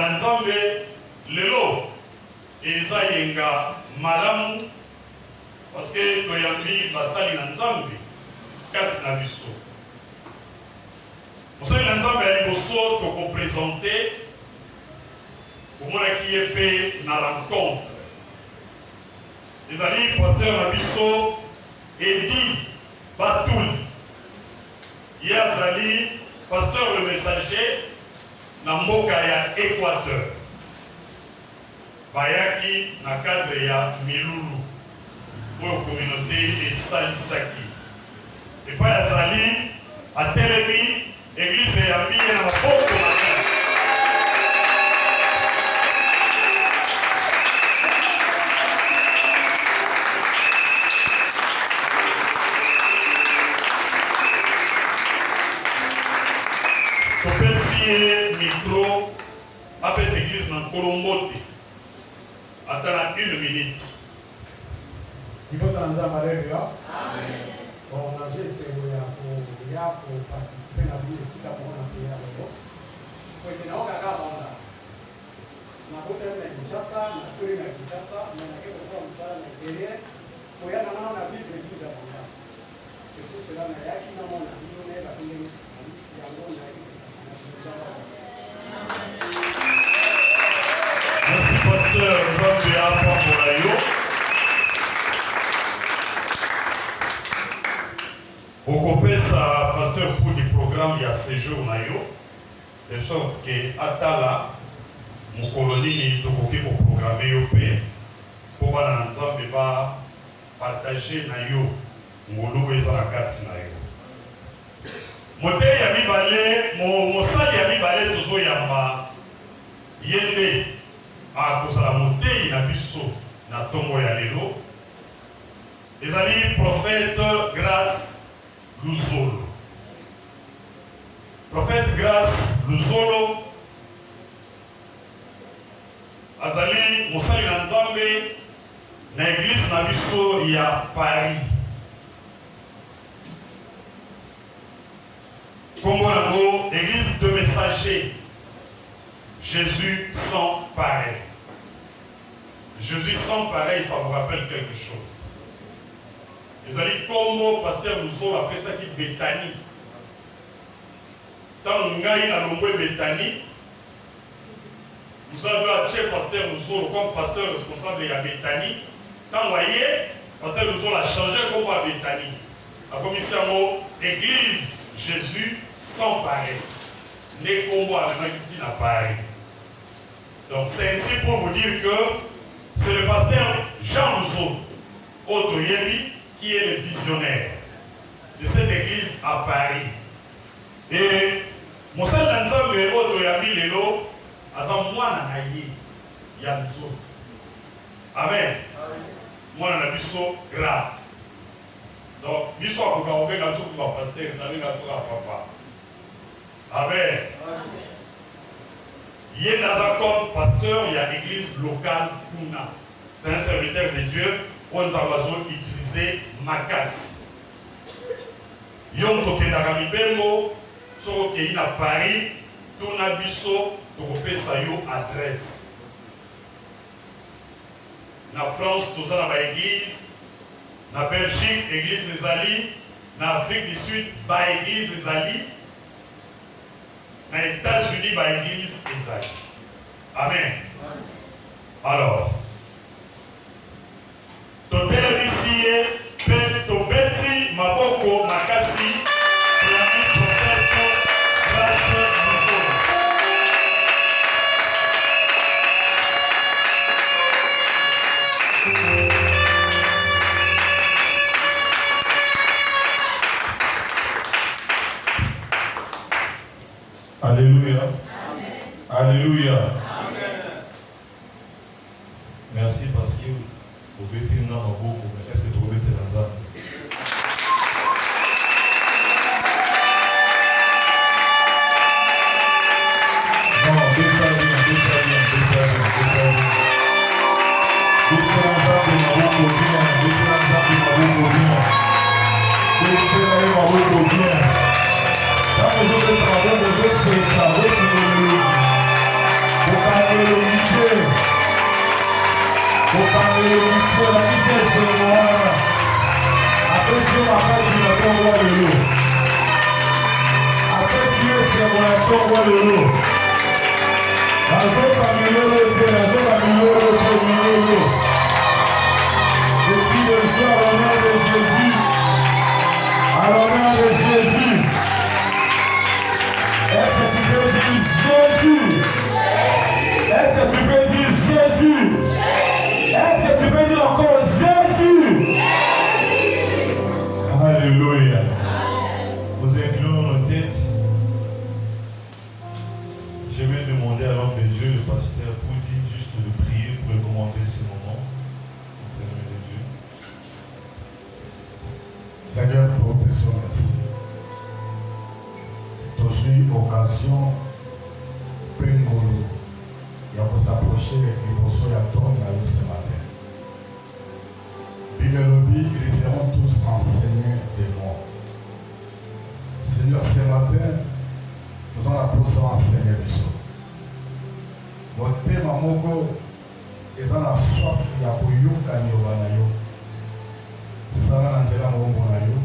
na nzambe lelo eza yenga malamu parce que toyambi basali na nzambe kati na biso mosali na nzambe ya liboso tokopresente omonaki ye mpe na rencontre ezali pasteur na biso Edi Batuli ye azali pasteur le messager na mboka ya Équateur bayaki na cadre ya milulu oyo communauté esalisaki epai azali atelemi église eyambi ye na maboko na ye micro apesa église na Kolombo te ata na 1 minute. Nipota na nzamba leo. Amen. Bon, on a essayé pour participer à la vie ici pour on a payé leo. Kwa hiyo naona kama onda. Na kote na Kinshasa, na kule na Kinshasa, na nakenda sawa msala na Kenya. Kwa hiyo naona vipi vipi za bonga. C'est cela na yaki na mona hiyo nenda kwenye ya ngona hii. Merci pasteur Nzambe apambola yo okopesa pasteur pour du programme ya séjour na yo de sorte que atala mokolo nini tokoki koprograme yo mpe mpo bana na Nzambe bapartage na yo ngolu eza na kati na yo motei ya mibale mosali ya mibale tozoyamba ye nde akozala motei na biso na ntongo ya lelo ezali prophète Grâce Luzolo. Prophète Grâce Luzolo azali mosali na Nzambe na église na biso ya Paris. Kombo nango église de messager Jésus sans pareil. Jésus sans pareil, ça vous rappelle quelque chose. Les alliés comme pasteur Luzolo après ça qui Bethanie. Tant ngai na lombe Bethanie, vous avez acheté pasteur Luzolo comme pasteur responsable de Bethanie. Tant voyez, pasteur Luzolo a changé comme à Bethanie. A commission église Jésus sans pareil. Né comme à n'a pareil. Donc c'est ainsi pour vous dire que c'est le pasteur Jean Luzolo Otoyebi qui est le visionnaire de cette église à Paris. Et Monsal Nzambe Otoyebi lelo aza mwana na ye ya Nzolo. Amen. Mwana na biso grâce. Donc biso akoka obenga biso kwa pasteur tabenga toka papa. Amen. Il est comme pasteur, il y a l'église locale Kuna. C'est un serviteur de Dieu. On a utilisé Makassi. Yon toke Nagamibemo, so ke ina Paris, tuna biso, toko fait sa yo adresse. Na France, tout ça dans l'église. Na Belgique, église des Ali. Na Afrique du Sud, ba église des Ali. Dans les États-Unis, l'église Isaïe. Amen. Alors, Totel ici, Tobeti, Maboko, Makassi, l'ami prophète, Grâce Luzolo. Alléluia. Amen. Alléluia. Amen. Merci parce que vous mettez dans ma bouche, mais est-ce que vous mettez dans ça? Non, déjà bien. Quand vous êtes travaux, vous êtes préparés pour Pour parler de la vitesse de moi. Après Dieu m'a fait du roi de l'eau. Après Dieu, c'est mon roi de l'eau. La zone familiale, c'est la zone familiale, c'est l'eau. Je prie de Dieu à l'honneur de Jésus. À l'honneur de Jésus. Est-ce que tu peux dire Jésus? Est-ce que tu peux dire Jésus? Est-ce que tu peux dire encore Jésus? Alléluia. Nous inclinons nos têtes. Je vais demander à l'homme de Dieu, le pasteur, pour dire juste de prier pour recommander ce moment. Entre les mains de Dieu. Seigneur, professeur, merci. Tu as eu occasion, Pengolo, il y a pour s'approcher et pour se attendre ce matin. Puis le lobby, ils seront tous enseignés de moi. Seigneur, ce matin, nous allons la pour enseigner les choses. Mon thème à Mogo, ils ont la soif, il y a pour Yokani Obanayo. Sana Angela Mobonayo.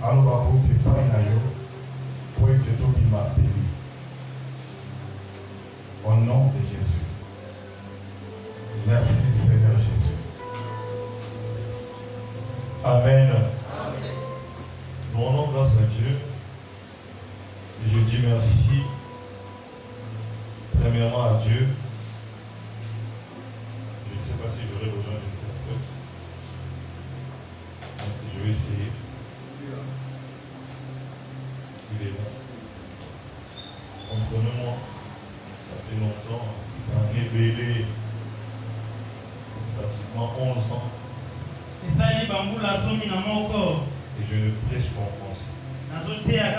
Alors, Babu, tu pas Nayo. Pour être ma béni. Au nom de Jésus. Merci Seigneur Jésus. Amen. Nous rendons grâce à Dieu. Et je dis merci. Premièrement à Dieu. Je ne sais pas si j'aurai besoin d'une thérapeute. Je vais essayer. Il est là. Comprenez-moi, ça fait longtemps, il est bébé, pratiquement 11 ans. Et je ne prêche qu'en français. Donc, il a la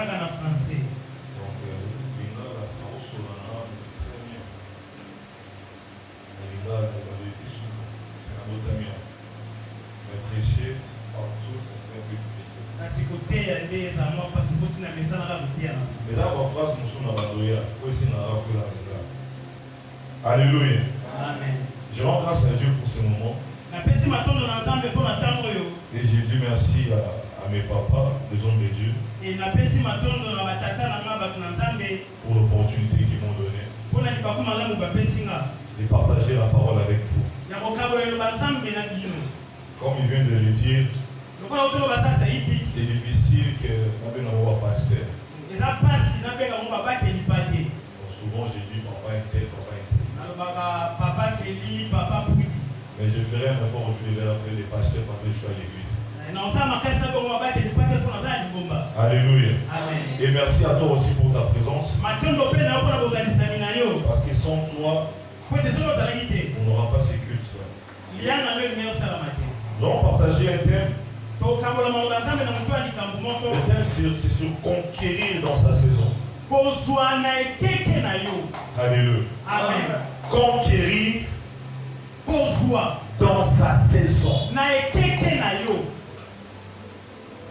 France Solana, très bien. Il a la tissu, c'est un autre ami. Mais prêcher partout, ça serait un peu difficile. Mais là, ma phrase, nous sommes dans la doya. Aussi, nous avons fait la doya. Alléluia. Amen. Je rends grâce à Dieu pour ce moment. Et j'ai dit merci à mes papas, les hommes de Dieu, pour l'opportunité qu'ils m'ont donnée de partager la parole avec vous. Comme il vient de le dire, c'est difficile que nous avons un pasteur. Donc souvent j'ai dit papa est tel, papa est tel. Mais je ferai un effort aujourd'hui vers appeler les pasteurs parce que je suis à l'église. Alléluia. Amen. Et merci à toi aussi pour ta présence. Parce que sans toi, on n'aura pas ces cultes. Nous allons partager un thème. Le thème c'est sur conquérir dans sa saison. Alléluia. Amen. Conquérir dans sa saison.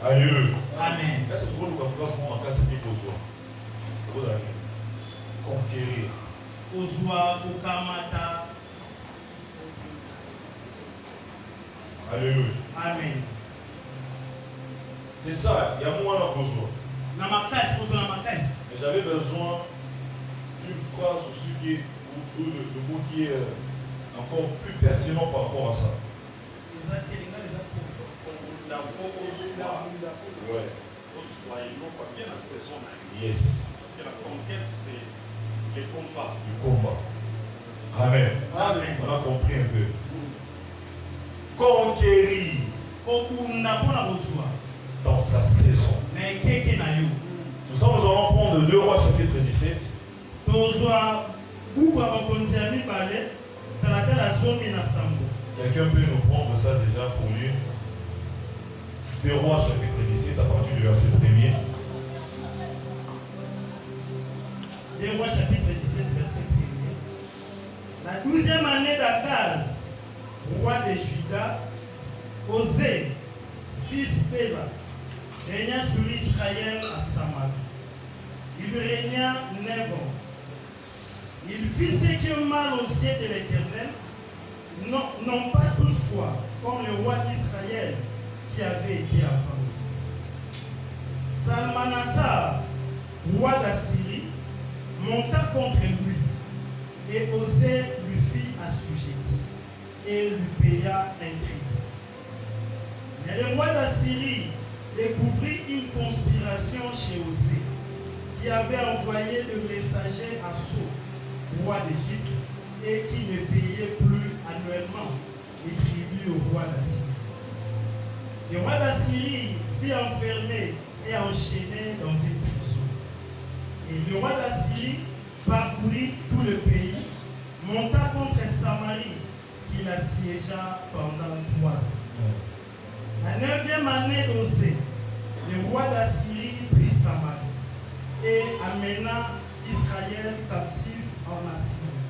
Alléluia. Amen. Est-ce que vous pouvez faire mon cas c'est pour conquérir. Alléluia. Amen. C'est ça, il y a moins à besoin. Mais j'avais besoin d'une phrase aussi qui est, ou le mot qui est encore plus pertinent par rapport à ça. Ouais. Yes. Parce que la conquête, c'est le combat. Le combat. Amen. Amen. On a compris un peu. Conquérir dans sa saison. Tout ça, nous allons prendre 2 Rois chapitre 17. Quelqu'un peut nous prendre ça déjà pour lire. 2 Rois chapitre 17 à partir du verset 1er. 2 Rois chapitre 17 verset 1er. La 12e année d'Akaz, roi de Juda, Osée, fils d'Éla, régna sur Israël à Samarie. Il régna 9 ans. Il fit ce qui est mal aux yeux de l'Éternel, non pas toutefois comme le roi d'Israël qui avait été avant lui. Salmanassar, roi d'Assyrie, monta contre lui et Osée lui fit assujettir et lui paya un tribut. Mais le roi d'Assyrie découvrit une conspiration chez Osée, qui avait envoyé le messager à Sou, roi d'Égypte, et qui ne payait plus annuellement les tribus au roi d'Assyrie. Le roi d'Assyrie fut enfermé et enchaîné dans une prison. Et le roi d'Assyrie parcourut tout le pays, monta contre Samarie, qu'il assiégea pendant 3 ans. La 9e année d'Osée, le roi d'Assyrie prit Samarie et amena Israël captif en Assyrie.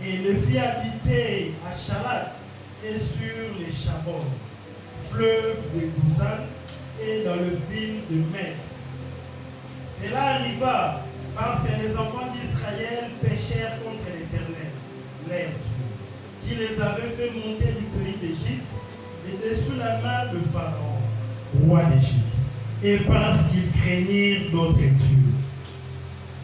Et le fit habiter à Chalat et sur les Chabon, fleuve de Gouzan et dans le ville de Metz. Cela arriva parce que les enfants d'Israël péchèrent contre l'Éternel, leur Dieu, qui les avait fait monter du pays d'Égypte et de sous la main de Pharaon, roi d'Égypte, et parce qu'ils craignirent d'autres dieux.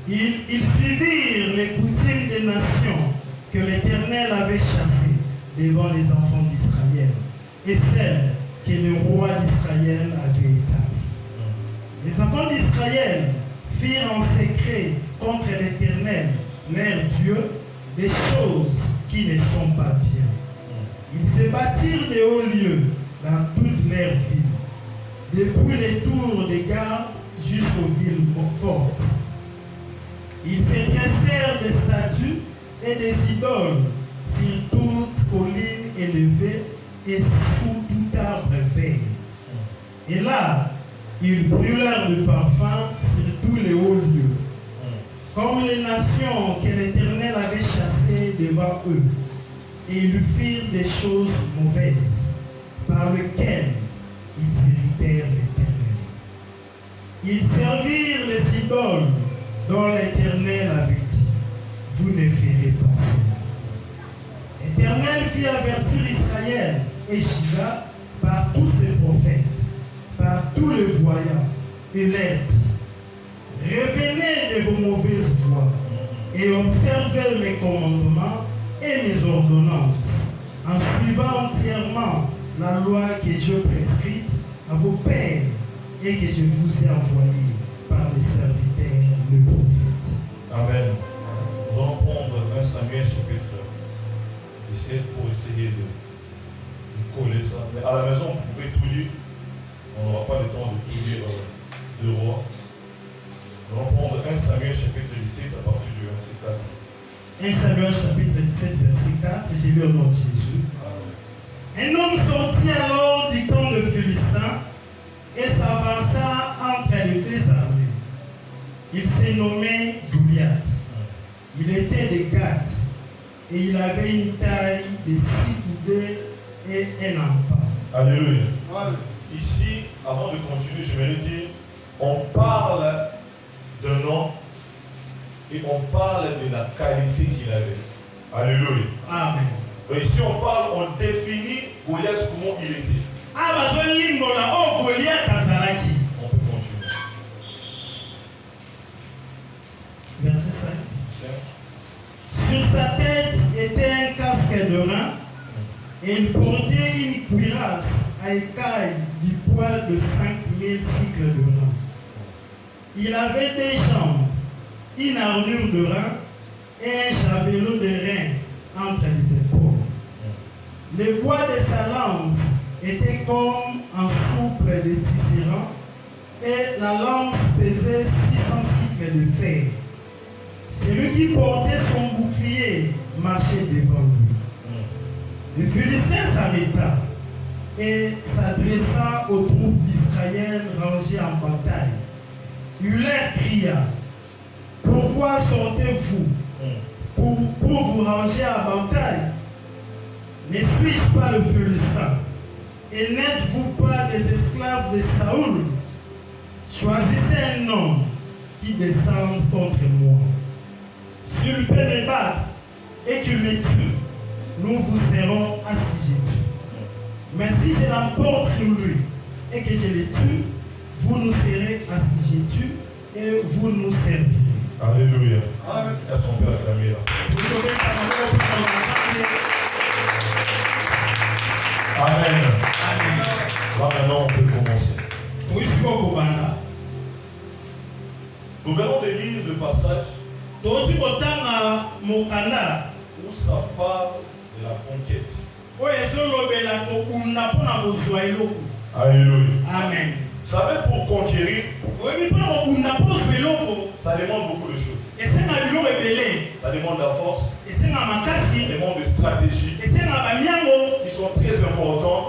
Ils suivirent les coutumes des nations que l'Éternel avait chassées devant les enfants d'Israël, et celles que le roi d'Israël avait établies. Les enfants d'Israël firent en secret contre l'Éternel, leur Dieu, des choses qui ne sont pas bien. Ils se bâtirent de hauts lieux dans toutes leurs villes, depuis les tours des gares jusqu'aux villes fortes. Ils se dressèrent des statues et des idoles sur toute colline élevée et sous tout arbre vert. Et là, ils brûlèrent le parfum sur tous les hauts lieux, comme les nations que l'Éternel avait chassées devant eux. Et ils firent des choses mauvaises, par lesquelles ils irritèrent l'Éternel. Ils servirent les idoles dont l'Éternel avait dit, vous ne ferez pas cela. L'Éternel fit avertir Israël et Juda par tous ses prophètes, par tous les voyants, et leur dit, revenez de vos mauvaises voies et observez mes commandements et mes ordonnances, en suivant entièrement la loi que j'ai prescrite à vos pères et que je vous ai envoyée par les serviteurs, les prophètes. Amen. Nous allons prendre 1 Samuel chapitre 17 pour essayer de coller ça. Mais à la maison, vous pouvez tout lire. On n'aura pas le temps de tout lire de roi. Nous allons prendre 1 Samuel chapitre 17 à partir du verset 4. 1 Samuel chapitre 17, verset 4, j'ai lu au nom de Jésus. Un homme sortit alors du camp de Philistins et s'avança entre les deux armées. Il s'est nommé Goliath. Il était de Gath et il avait une taille de 6 coudées et un empan. Alléluia. Ici, avant de continuer, j'aimerais dire, on parle d'un homme et on parle de la qualité qu'il avait. Alléluia. Amen. Et ici, on définit Goliath comment il était. On peut continuer. Verset 5. Sur sa tête était un casque de rein et il portait une cuirasse à écailles du poids de 5000 cycles de rein. Il avait des jambes, une armure de rein et un javelot de rein entre les épaules. Le bois de sa lance était comme un souple de tisserand et la lance pesait 600 cycles de fer. Celui qui portait son bouclier marchait devant lui. Le Philistin s'arrêta et s'adressa aux troupes d'Israël rangées en bataille. Il leur cria, « Pourquoi sortez-vous pour vous ranger à bataille? Ne suis-je pas le Philistin? Et n'êtes-vous pas des esclaves de Saoul? Choisissez un homme qui descende contre moi. S'il peut me battre et qu'il me tue, nous vous serons assujettis. Mais si je l'emporte sur lui et que je le tue, vous nous serez assujettis et vous nous servirez. Alléluia. Amen. Est-ce qu'on peut acclamer là? Amen. Là maintenant on peut commencer. Nous venons de lire le passage où ça parle de la conquête. Alléluia. Amen. Vous savez, pour conquérir, ça demande beaucoup de choses. Ça demande de la force, ça demande de stratégie qui sont très importants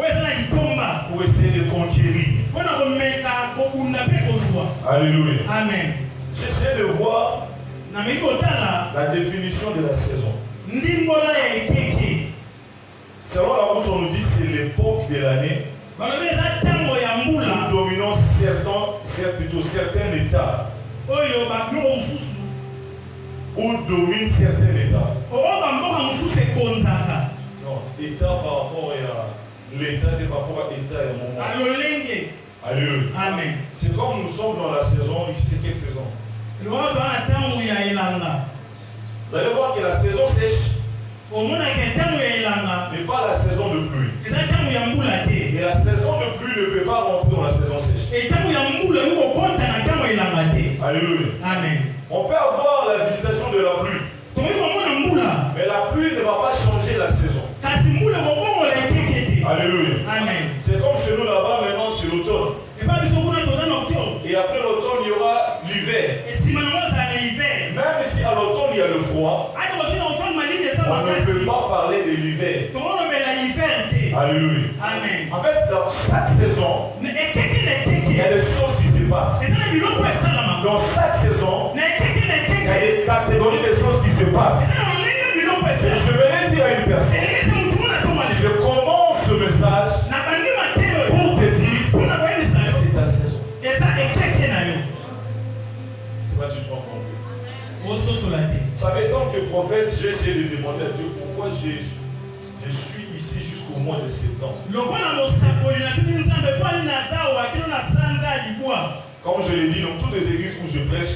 pour essayer de conquérir. Alléluia. Amen. J'essaie de voir la définition de la saison. Selon la bouche, on nous dit que c'est l'époque de l'année où dominant certains états. Où domine certains états. Non, état par rapport à l'état, c'est par rapport à l'état et au moment. Alléluia. Amen. C'est comme nous sommes dans la saison, ici c'est quelle saison? Vous allez voir que la saison sèche n'est pas la saison de pluie. Et la saison de pluie ne peut pas rentrer dans la saison sèche. Alléluia. Amen. On peut avoir la visitation de la pluie, mais la pluie ne va pas changer la saison. Alléluia. Amen. C'est comme chez nous là-bas, maintenant c'est l'automne. Et après l'automne, il y aura l'hiver. Même si à l'automne il y a le froid, on ne peut pas parler de l'hiver. Alléluia. Amen. En fait, dans chaque saison, il y a des choses qui se passent. Dans chaque saison, il y a des catégories de choses qui se passent. Et je vais dire à une personne, je commence ce message pour te dire, c'est ta saison. C'est pas du tout compris. Ça fait tant que prophète, j'ai essayé de demander à Dieu pourquoi je suis ici jusqu'au mois de septembre. Comme je l'ai dit dans toutes les églises où je prêche,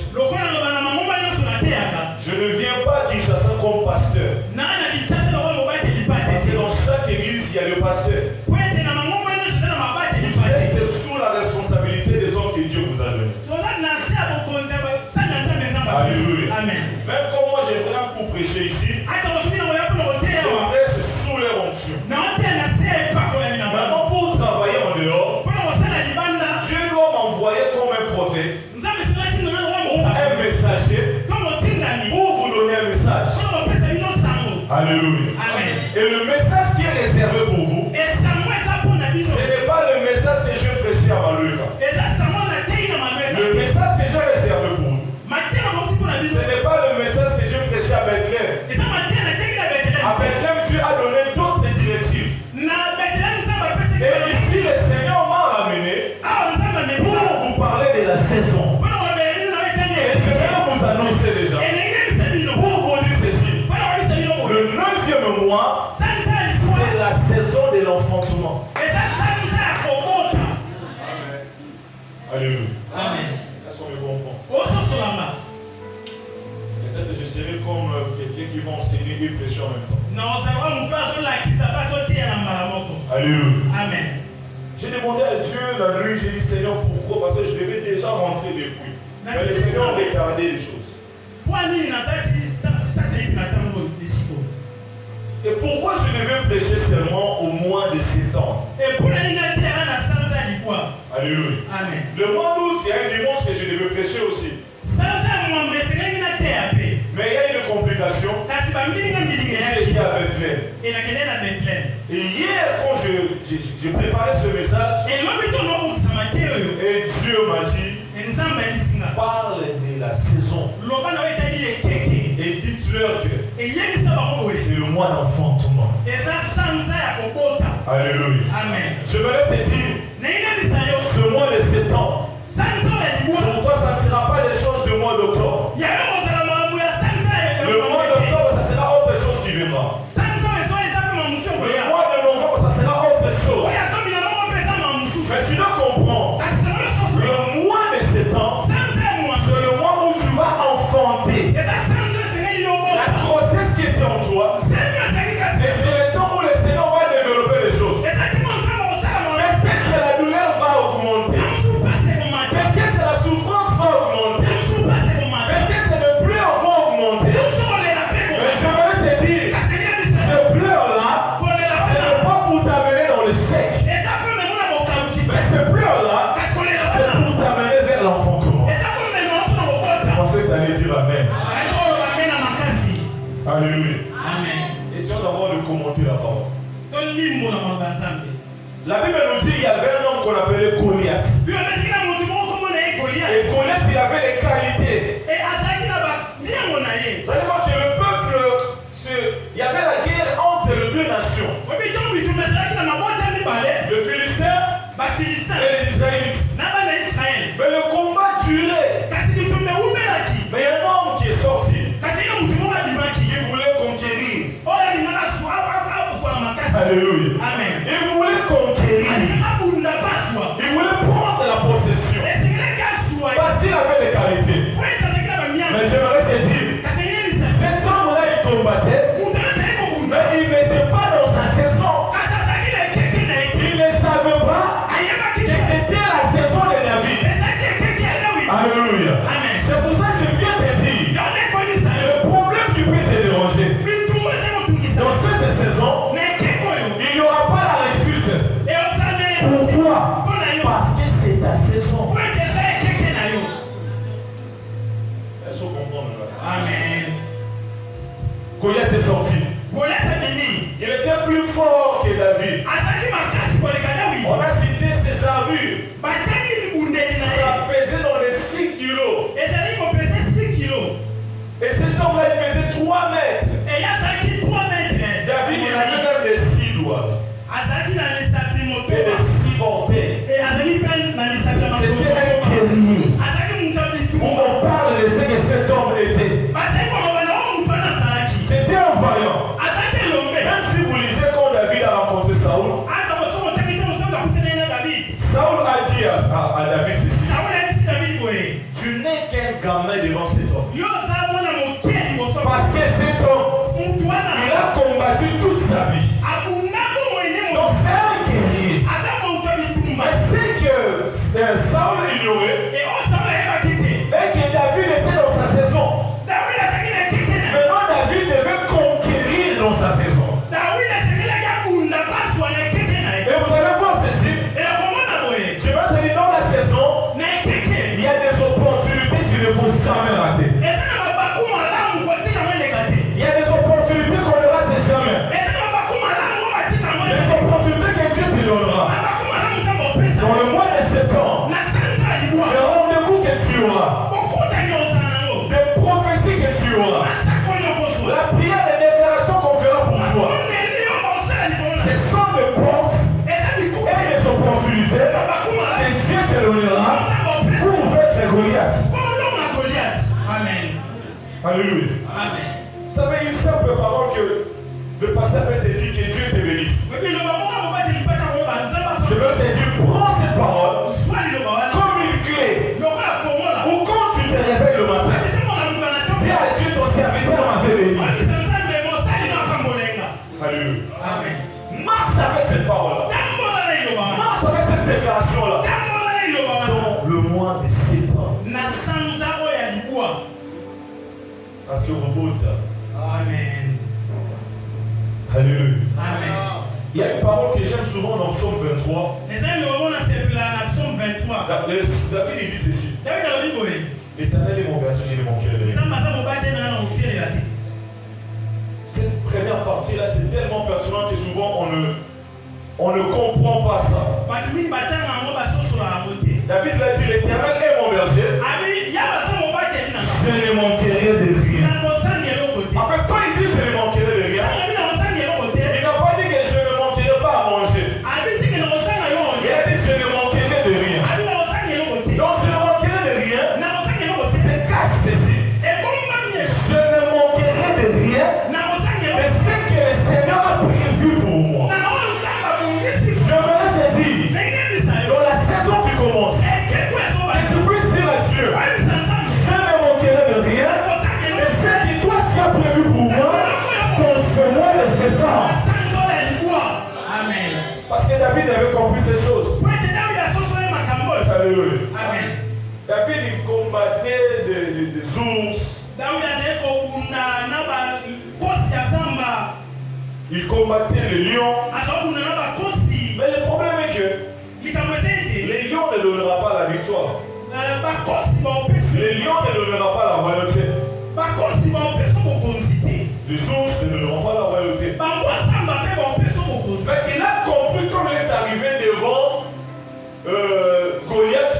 je ne viens pas à Kinshasa comme pasteur. Parce que dans chaque église, il y a le pasteur. Vous êtes sous la responsabilité des hommes que Dieu vous a donnés. Alléluia. Amen. Même comme moi, j'ai vraiment pour prêcher ici, je prêche sous les onctions. Maintenant, pour travailler en dehors, Dieu doit m'envoyer comme un prophète ou un messager pour vous donner un message. Alléluia. Amen. Et le message qui est réservé pour vous, ce n'est pas le message que je prêchais à Maluka. Le message que j'ai réservé pour vous, ce n'est pas le message que je prêchais à Bethléem. À Bethléem, Dieu a donné d'autres directives. Et ici, le Seigneur m'a ramené pour vous parler de la saison. Et je vais vous annoncer déjà, pour vous dire ceci. Le 9e mois, c'est la saison de l'enfantement. Alléluia. Amen. Est-ce qu'on me comprend? Peut-être que je serai comme quelqu'un qui va enseigner et prêcher en même temps. Alléluia. Amen. J'ai demandé à Dieu la nuit, j'ai dit Seigneur pourquoi? Parce que je devais déjà rentrer depuis. Mais le Seigneur a retardé les choses. Et pourquoi je devais prêcher seulement au mois de septembre? Alléluia. Amen. Le mois d'août, il y a un dimanche que je devais prêcher aussi. Mais il y a une complication. J'ai été à Bethléem. Et hier, quand je préparais ce message, et Dieu m'a dit, parle de la saison. Et dites-leur que c'est le mois d'enfantement. Alléluia. Amen. Je voulais te dire, ce mois de septembre, pour toi, ça ne sera pas des choses du mois d'octobre. Le mois d'octobre, ça sera autre chose qui viendra. Alléluia. Amen. Essayons d'abord de commenter la parole. Tolimbo na makambo ya Nzambe. La Bible nous dit qu'il y avait un homme qu'on appelait Goliath. Bible etikaki na moto moko kombo na ye Et Goliath. Goliath, il avait des qualités. Et azalaki na bamiango na ye. Vous allez voir que le peuple, il y avait la guerre entre les deux nations. Oyebi ntango bitumba ezalaki na mabota mibale, Le Philistin bafilistin et les Israélites. na bana Israele. Mais le combat durait. Kasi bitumba ewumelaki. Mais il y a un homme qui est sorti. Kasi na moto moko abimaki. Il voulait conquérir. Oyo alingaka aboswa na makasi. Alléluia. Amen. Il voulait conquérir. Alingaka abunda paswa. Il voulait prendre la possession. Esengelaki aswa ye. Parce qu'il avait des qualités. Po ete azalaki na bamiango. Mais j'aimerais te dire, Kasi eyebisa. cet homme-là, il combattait, Moto oyo azalaki kobunda. mais il n'était pas dans sa saison. Kasi azalaki na ekeke na ye. Il ne savait pas Ayebaki que te. c'était la saison de David. Ezalaki ekeke ya Dawidi. Alléluia. Amen. C'est pour ça que je viens te dire, Yo nekolisa yo. le problème qui peut te déranger, Bitumba ezali kotungisa. dans cette saison, Na ekeke oyo. il n'y aura pas la réussite. Eozana ye. Pourquoi? Mpona yo. Parce que c'est ta saison. Po ete eza ekeke na yo. Est-ce qu'on comprend là? Amen. Goliath est sorti. Goliath amemi. Il était plus fort que David. Azalaki makasi koleka Dawidi. On a cité ses armures. Bataki libundeli na ye. Ça pesait dans les 6 kilos. Ezalaki kopesa 6 kilos. Et cet homme-là, il faisait 3 mètres. Eya azalaki 3 mètres. David, il avait même les 6 doigts. Azalaki na misapi Et motoba. les 6 montées. Et azalaki mpe na misapi ya C'était makolo. un guerrier. Azalaki moto ya Où bitumba. on parle de ce que cet homme était. Bazali koloba na oyo moto wana azalaki. C'était un vaillant. Azalaki elombe. Même si vous lisez quand David a rencontré Saoul, Ata mosomo otaki te mosomo akutana ye na David. Saoul a dit à David ceci. Sauli ayebisi David boye. Tu n'es qu'un gamin devant cet homme. Yo oza mwana moke liboso. Parce que cet homme, Motu il wana a combattu toute sa vie. abunda bomoi ne Donc moto. c'est un guerrier. Aza moto ya bitumba. Mais c'est que Saoul ignorait Et oyo Sauli ayebaki te. et que David était dans sa saison. David azalaki na ekeke na ye. Maintenant, David devait conquérir dans sa saison. David asengelaki abunda paswa na ekeke na ye. Et vous allez voir ceci. Ekomona boye. Je vais te dire, dans la saison, Na ekeke. il y a des opportunités qu'il ne faut jamais rater. Eza na mabaku malamu kotika ngo eleka te. Il y a des opportunités qu'on ne rate jamais. Eza na mabaku malamu ngo batika ngo Des eleka te. opportunités que Dieu te donnera. Mabaku malamu nzambe opesa. Dans le mois de septembre, Na sanza ya libwa. les rendez-vous que tu auras, Okutani ozala nango. des prophéties que tu auras, Masakoli okozwa. la prière et déclarations qu'on fera pour toi, Ondeli oyo baosala likolo na ce ye. sont des portes Eza bikuke. et des opportunités Mabaku que malamu Dieu te donnera nzambe opesa. pour vaincre Goliath. Bolonga Goliath. Amen. Alléluia. Amen. Vous savez, une simple parole que le pasteur peut te dire que Dieu te bénisse. Webi loba moka mobati lipata koyeba nzambe Je veux te dire, prends cette parole oswa liloba wana. comme une clé. Lokola fongola. Ou quand tu te réveilles le matin, Ate te mona moto na ntongo. dis à Dieu, ton serviteur m'a fait bénir. Oyebisa nzambe mosali na akambolenga. Alléluia. Amen. Marche avec cette parole-là. Tambola na liloba wana. Marche avec cette déclaration-là. Tambola na liloba wana. Dans le mois de septembre. Na sanza oyo ya libwa. Parce que robot. Amen. Alléluia. Amen. Il y a une parole que j'aime souvent dans Psaume 23. Ezali liloba mona sepela na psaume 23. David il dit ceci. David alobi boye. L'Éternel est mon berger, je ne manquerai de rien. Nzambe aza mobate na na okelela te. Cette première partie-là, c'est tellement pertinent que souvent on ne comprend pas ça. Bato mingi batanga yango basosola yango te. David l'a dit, l'Éternel est mon berger, Abi ya baza mobateli na je ne manquerai de rien. na kosangi eloko te. En fait, quand il dit je ne manquerai de rien, Abi na kosangi eloko te. il n'a pas dit que je ne manquerai pas à manger. Abi tiki na kosanga yo Il onje. a dit je ne manquerai de rien. Abi na kosangi eloko te. Donc je ne manquerai de rien, Na kosangi eloko te. c'est cache ceci. Ebombami Je ne manquerai de rien, na kosangi mais eloko te. ce que le Seigneur a prévu pour moi. Na oyo nzambe abongisi. J'aimerais te dire, Ndenge bisa yo. dans la saison qui commence, Ekeko que ezobaki. tu puisses dire à Dieu, Oyebisa nzambe. je ne manquerai de rien, Na kosangi mais eloko ce te. que toi tu as prévu pour moi, dans ce mois de septembre. Na sanza oyo ya libwa. Amen. Parce que David avait compris ces choses. Po ete Dawidi asosoli makambo oyo. Alléluia. Amen. David il combattait des ours, Dawidi azali kobunda na bakosi ya zamba. il combattait les lions. Azobunda na bakosi. Mais le problème est que Likambo eza ete. les lions ne donnera pas la victoire. Bakosi baopesi. Les lions ne donnera pas la royauté. Bakosi baopesi bokonzi te. Les ours ne donneront pas la royauté. bango asamba mpe baopesa bokonzi. Mais il a compris quand il est arrivé devant Goliath.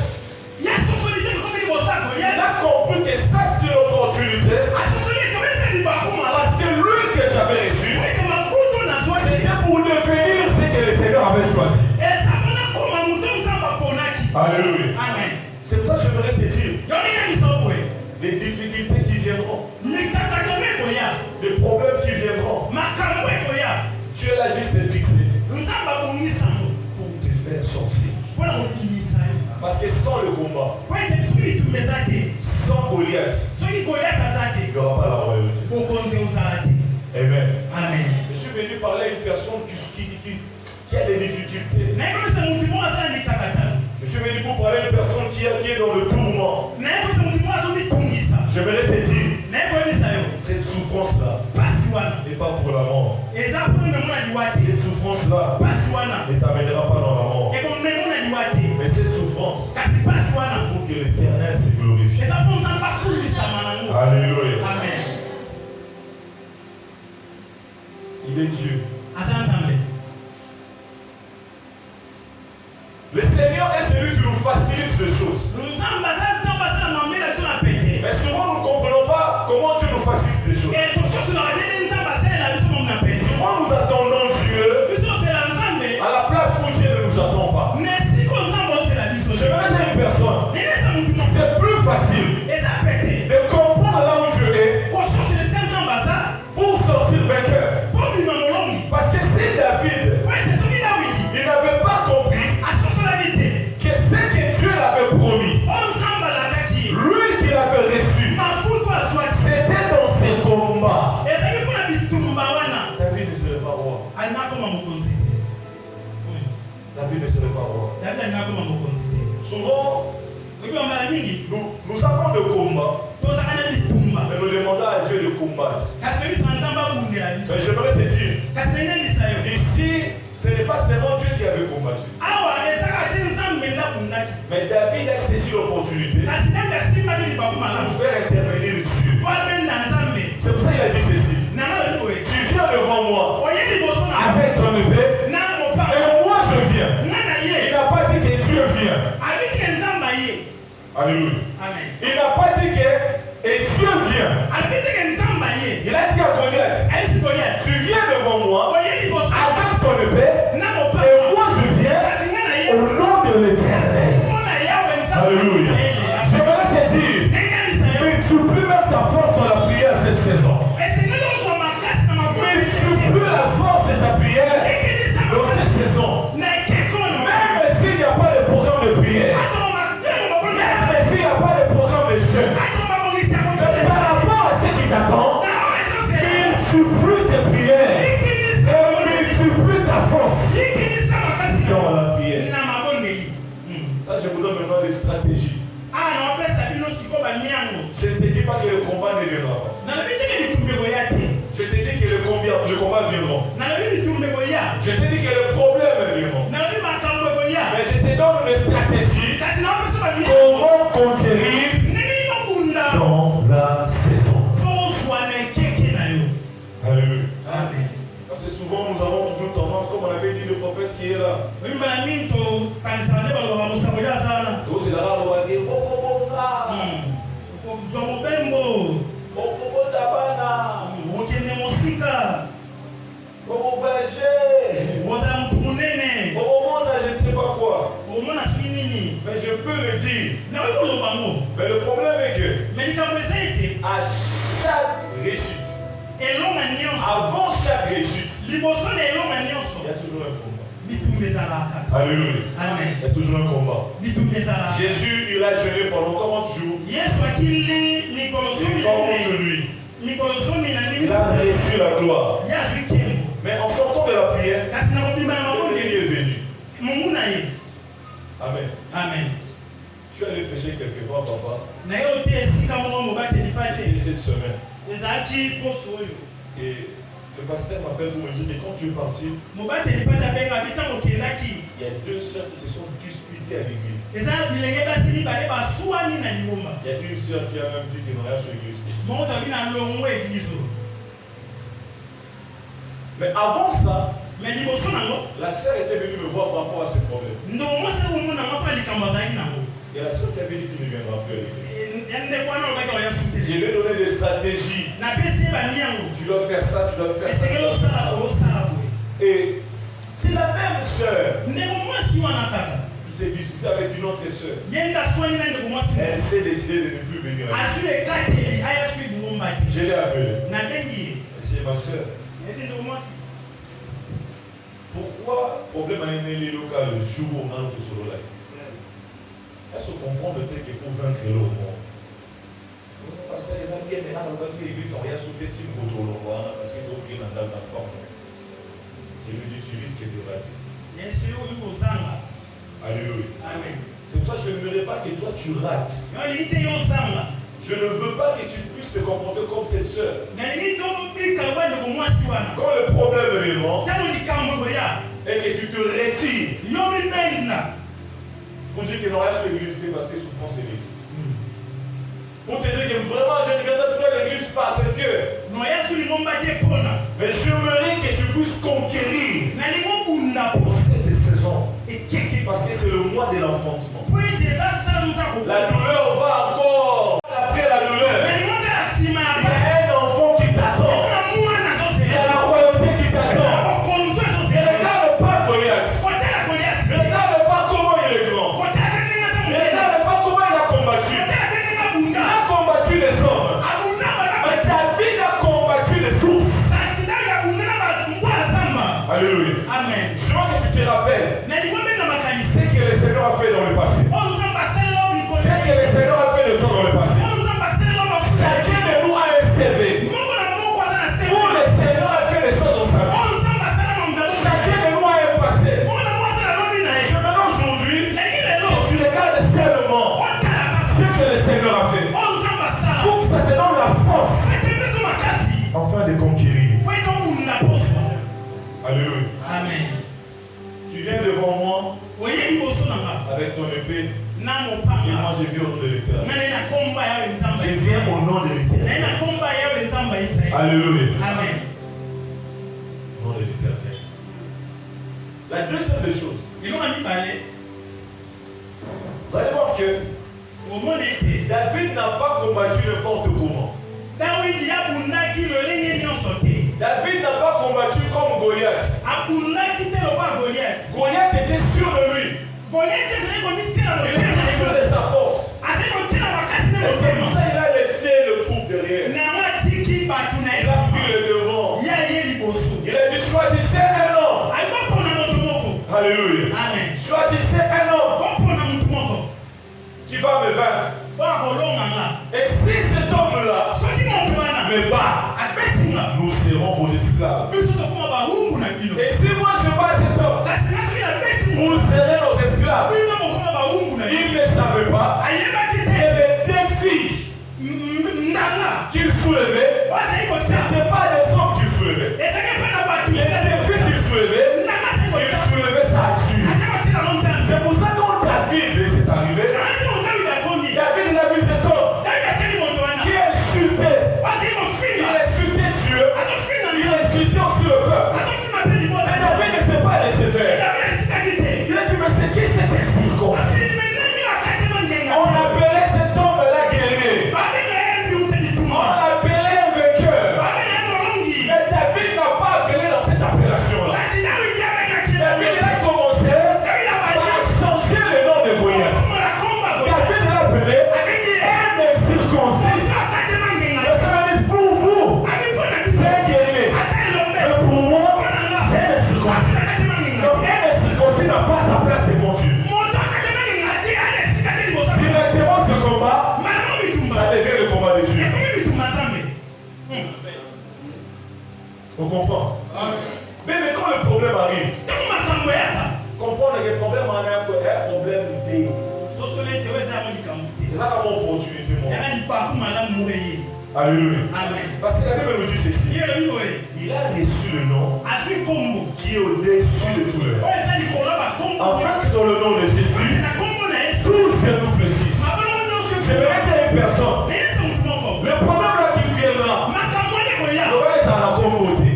ye asosoli te komi liboso ya Il Goliath. a compris que ça c'est l'opportunité. asosoli ete obeta libaku malamu. Parce que lui que j'avais reçu, ete mafuta nazwaki c'était pour devenir ce que le Seigneur avait choisi. eza mpona koma moto nzambe aponaki. Alléluia. amen. C'est pour ça que j'aimerais te dire, yo nini biso boye les difficultés qui viendront, mikakatano ekoya les problèmes qui viendront, makambo ekoya tu es là juste fixé nzambe abongisango pour te faire sortir. mpona kobimisa yo. Parce que sans le combat, po ete soki litumba eza te sans Goliath, soki Goliath aza te il n'y aura pas la royauté. bokonzi ozala te. Amen. amen. Je suis venu parler à une personne qui a des difficultés. nayekolisa motu moko aza na mikakatano. Je suis venu pour parler à une personne qui est dans le tourment. nayekolisa motu moko azobitungisa. J'aimerais te dire, nayekoyebisa yo cette souffrance-là pasi wana n'est pas pour la mort. eza mpona memona liwa te. Cette souffrance-là pasi wana ne t'amènera pas dans la mort. ekomemona liwa te. Mais cette souffrance, kasi pasi wana pour que l'Éternel se glorifie. eza mpo nzambe akulisama nango. Alléluia. amen. Il est Dieu. aza nzambe. Le Seigneur est celui qui nous facilite les choses. nzambe aza nzambe aza na mamela biso na pete. Mais souvent nous ne comprenons pas comment Dieu nous facilite les choses. tososolaka te nde nzambe asalela biso momu na pete. Souvent nous attendons Dieu biso osela nzambe à la place où Dieu ne nous attend pas. mais siko nzambe osela biso. Je vais dire à une personne, nini eza motu moko c'est plus facile eza pete de comprendre là où Dieu est kososelesa nzambe aza pour sortir vainqueur. mpo bima molongi. Parce que si David, po ete soki dawidi il n'avait pas compris asosolaki te que ce que Dieu l'avait promis, oyo nzambe alakaki ye lui qui l'avait reçu, mafuta azwaki c'était dans ses combats. ezalaki mpona bitumba wana David ne serait pas roi. alinga akoma mokonzi te. David ne serait pas roi. davidi alinga akoma mokonzi te. Souvent, oyebi mbala mingi nous avons des combats, tozalaka na bitumba mais nous demandons à Dieu de combattre. kasi toyebisa nzambe abundela biso. Mais j'aimerais te dire, kasi toyebisa yo ici, ce n'est pas seulement Dieu qui avait combattu. awa ezalaka te nzambe nde abundaki. Mais David a saisi l'opportunité kasi nde asimbaki libaku pour malamu faire intervenir Dieu. po abenda nzambe. C'est pour ça qu'il a dit ceci. nanga lobi boye Tu viens devant moi oye liboso na avec ton épée, na mopanga et moi je viens. nga na Il ye n'a pas dit que Dieu vient. abitike nzambe aye. Alléluia. amen. Il n'a pas dit que et Dieu vient. abitike nzambe aye. Il a dit à Goliath, ayisi Goliath tu viens devant moi oye liboso avec ton épée, na et mopanga moi je viens kasi nga na ye au nom de l'Éternel. mpona yawe nzambe. Alléluia. J'aimerais te dire, eyebisa yo mais tu peux mettre ta force dans la prière cette saison. esengeli ozwa makasi na Mais tu maboko peux la force de ta prière ekelisa dans cette saison. na ekeko na maboko Même s'il n'y a pas de programme de prière, atolo matemo maboko même s'il n'y a pas de programme de jeûne, atolo mabongisi ya mais par rapport à ce qui t'attend, na oyo ezosela multiplie tes prières ikinisa et multiplie ta force ikinisa makasi dans la prière. na mabondeli. Ça, je vous donne maintenant des stratégies. ah na opesa bino siko bamiango Je ne te dis pas que le combat ne viendra pas. nalobi teke bitumbeko ya te Je te dis que le combat viendra. nalobi bitumbeko ya Je te dis que les problèmes viendront. nalobi makambo ekoya Mais je te donne une stratégie kasi na opesa bamiango comment conquérir ndenge nobunda dans la saison. po ozwa na ekeke na yo. Alléluia. amen. Parce que souvent nous avons toujours tendance, comme on avait dit le prophète qui est là, oyo mbala mingi tokanisaka nde balobaka mosango ya aza wana tous c'est là, on va dire, kozwa mobembo okende mosika ozala motu monene je ne sais pas quoi. omona soki nini Mais je peux le dire. nakoki koloba ngo Mais le problème est que me likambo eza ete à chaque réussite, elonga nyonso avant chaque réussite, liboso na elonga il y nyonso a toujours un combat. bitumba ezalaka. Alléluia. amen. Il y a toujours un combat. bitumba ezalaka. Jésus, il a jeûné pendant 40 jours yesu akili mikolo et zomi na 40 minei nuits. mikolo zomi na Il a nini reçu la gloire. ye azwi nkembo Mais en sortant de la prière, kasi na kobima na l'ennemi mabondeli est venu. mungu na ye. Amen. amen. Je suis allé prêcher quelque part, papa, na ye ote esika moko mobateli pa te et cette semaine. ezalaki poso oyo Et le pasteur m'appelle pour me dire que quand tu es parti, mobateli pa te abenga bitango okendaki il y a 2 sœurs qui se sont disputées à l'église. eza bilenge basi mibale baswani na lingomba Il y a une sœur qui a même dit qu'il n'y a rien sur l'église. moko tobi na longo eglize oyo Mais avant ça, Mais liboso nango, la sœur était venue me voir par rapport à ce problème. ndo mwasi umuna mapa likambo azali nango. Et la sœur qui avait dit qu'il ne viendra plus à l'église. Yande kwa na obaki oya Je sute. lui ai donné des stratégies. Na pesi ba miango. Tu dois faire ça, tu dois faire ça. Esekelo sala o sala boye. Et c'est la même sœur Ndeko mwasi wana kaka. qui s'est disputée avec une autre sœur. Yenda swani na ndeko mwasi. Elle s'est décidée de ne plus venir à l'église. Asu ekateli aya sui ngomba. Je l'ai appelée. Na dengi. C'est ma sœur. Ese ndeko mwasi. Pourquoi le problème a été local le jour où on a notre solo là? Est-ce qu'on comprend le fait qu'il faut vaincre le monde? Parce que les amis viennent maintenant dans l'église, on regarde sous petit moto, parce qu'ils ont pris dans la forme. Je lui dis, tu risques de rater. Alléluia. Amen. C'est pour ça que je n'aimerais pas que toi tu rates. Yo lite yo sanga. Je ne veux pas que tu puisses te comporter comme cette sœur. Na lito bika wande ko mwasi wana. Quand le problème est vraiment Tano likambo boya. et que tu te retires, Yo minenda. pour dire que non, là sur l'église, c'est parce que souffrance est libre. Pour te dire que vraiment je ne viendrai plus à l'église parce que. No ya suli ngomba te pona. Mais j'aimerais que tu puisses conquérir Na limo bunda pour po. cette saison. Et keke Parce que c'est le mois de l'enfantement. pour eza saluza ko. La douleur va encore. Après la douleur, Na limo te la sima il y ya. a un enfant qui t'attend. Na mwana zo Il y a la royauté qui t'attend. Okonzo zo Et regarde pas Goliath. Kotela Goliath. Regarde pas comment il est grand. Kotela tenga za mwana. Regarde pas comment il a combattu. Kotela tenga Il bunda. a combattu les hommes. Abunda bana. Mais David a combattu les sources. Asida ya bunda na bazungwa zamba. Alléluia. Amen. Je veux que tu te rappelles Na limo mena makanisa. ce que le Seigneur a fait dans le passé. Ce que le Seigneur a fait de toi dans le passé. Chacun de nous a un CV. Où le Seigneur a fait des choses dans sa vie. Chacun de nous a un passé. J'aimerais aujourd'hui que tu regardes seulement ce que le Seigneur a fait. Pour que ça te donne la force afin de conquérir. Alléluia. Amen. Tu viens devant moi avec ton épée. Et moi je viens au nom de l'Éternel. Je viens au nom de l'Éternel. Alléluia. Amen. Au nom de l'Éternel. La deuxième des choses, vous allez voir que David n'a pas combattu n'importe comment. David n'a pas combattu comme Goliath. Goliath était sûr de lui. Il était sûr de sa force. Et c'est pour ça qu'il a laissé le troupe derrière. Il a pris le devant. Il a dit choisissez un homme. Alléluia. Choisissez un homme qui va me vaincre. Et si cet homme-là me bat, nous serons vos esclaves. Et si moi je bats cet homme, vous serez nos esclaves. Il ne savait pas que les défis qu'il soulevait, ce n'était pas des hommes qu'il soulevait. Les défis qu'il soulevait ça à Dieu. C'est pour ça que quand David est arrivé, David il a vu cet homme qui est insulté. Il a insulté Dieu. Il a insulté aussi le peuple. Et David ne s'est pas laissé faire. Il a dit, mais c'est qui cet circoncis? On appelait cet homme-là guerrier. On l'appelait un vainqueur. Mais David n'a pas appelé dans cette appellation-là. David a commencé par changer le nom de Goliath. David l'a appelé un incirconcis. Mais ça veut dire pour vous, c'est un guerrier. Mais pour moi, c'est un incirconcis. Donc un incirconcis n'a pas sa place devant Dieu. Directement ce combat, ça devient le combat de Dieu. On comprend? Mais quand le problème arrive, comprendre que le problème en est un problème de. C'est ça la bonne opportunité, moi. Alléluia. Parce que la Bible nous dit ceci. Il a reçu le nom qui est au-dessus de tout le monde. Enfin, c'est dans le nom de Jésus, tous genou fléchissent. J'aimerais dire à une personne, le problème là qui viendra, il y aura les à la communauté.